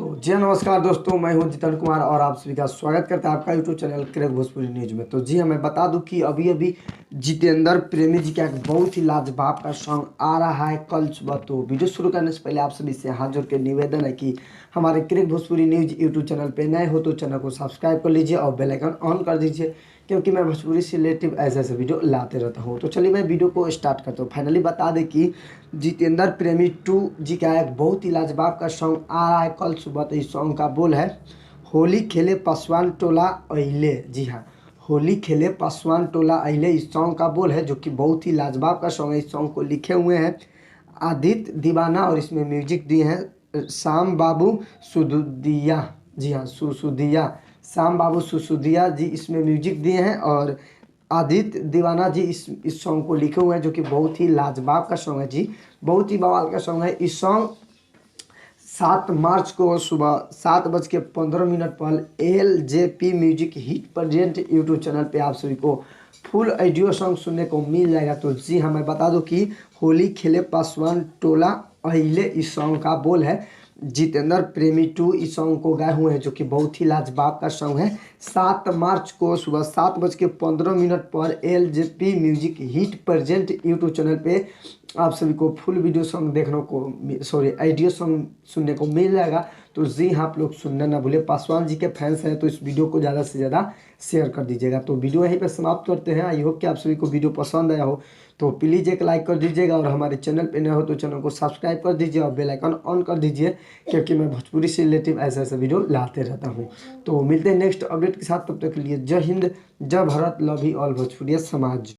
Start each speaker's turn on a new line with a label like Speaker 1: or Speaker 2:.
Speaker 1: तो जी नमस्कार दोस्तों, मैं हूं जितेंद्र कुमार और आप सभी का स्वागत करता है आपका YouTube channel crack Bhojpuri news में। तो जी हाँ, मैं बता दूं कि अभी अभी जितेंद्र प्रेमी जी का एक बहुत ही लाजवाब का सॉन्ग आ रहा है कल सुबह। तो वीडियो शुरू करने से पहले आप सभी से हाथ जोड़ के निवेदन है कि हमारे crack Bhojpuri news YouTube channel पर नए हो तो चैनल को सब्सक्राइब कर लीजिए और बेल आइकन ऑन कर दीजिए, क्योंकि मैं भोजपुरी से रिलेटिव ऐसे ऐसे वीडियो लाते रहता हूँ। तो चलिए मैं वीडियो को स्टार्ट करता हूँ। फाइनली बता दें कि जितेंद्र प्रेमी 2 जी का एक बहुत ही लाजवाब का सॉन्ग आ रहा है कल सुबह। तो इस सॉन्ग का बोल है, होली खेले पासवान टोला अइले। जी हाँ, होली खेले पासवान टोला अइले इस सॉन्ग का बोल है, जो कि बहुत ही लाजवाब का सॉन्ग है। इस सॉन्ग को लिखे हुए हैं आदित्य दीवाना और इसमें म्यूजिक दिए हैं श्याम बाबू सुदुदिया। जी हाँ, सुसुदिया, श्याम बाबू सुसुदिया जी इसमें म्यूजिक दिए हैं और आदित्य दीवाना जी इस सॉन्ग को लिखे हुए हैं, जो कि बहुत ही लाजवाब का सॉन्ग है जी, बहुत ही बवाल का सॉन्ग है। इस सॉन्ग 7 मार्च को सुबह 7:15 पर LJP music hit present YouTube channel पे आप सभी को फुल ऑडियो सॉन्ग सुनने को मिल जाएगा। तो जी हाँ, मैं बता दूं कि होली खेले पासवान टोला अइले इस सॉन्ग का बोल है। जितेंद्र प्रेमी 2 इस सॉन्ग को गाए हुए हैं, जो कि बहुत ही लाजवाब का सॉन्ग है। 7 मार्च को सुबह 7:15 पर LJP music hit present YouTube channel पे आप सभी को फुल वीडियो सॉन्ग देखने को ऑडियो सॉन्ग सुनने को मिल जाएगा। तो जी हाँ, आप लोग सुनना ना भूले। पासवान जी के फैंस हैं तो इस वीडियो को ज़्यादा से ज़्यादा शेयर कर दीजिएगा। तो वीडियो यहीं पर समाप्त करते हैं। आई होप कि आप सभी को वीडियो पसंद आया हो। तो प्लीज़ एक लाइक कर दीजिएगा और हमारे चैनल पे नए हो तो चैनल को सब्सक्राइब कर दीजिए और बेल आइकन ऑन कर दीजिए, क्योंकि मैं भोजपुरी से रिलेटिव ऐसे ऐसे वीडियो लाते रहता हूँ। तो मिलते हैं नेक्स्ट अपडेट के साथ, तब तक के लिए जय हिंद, जय भारत, लव यू ऑल भोजपुरिया समाज।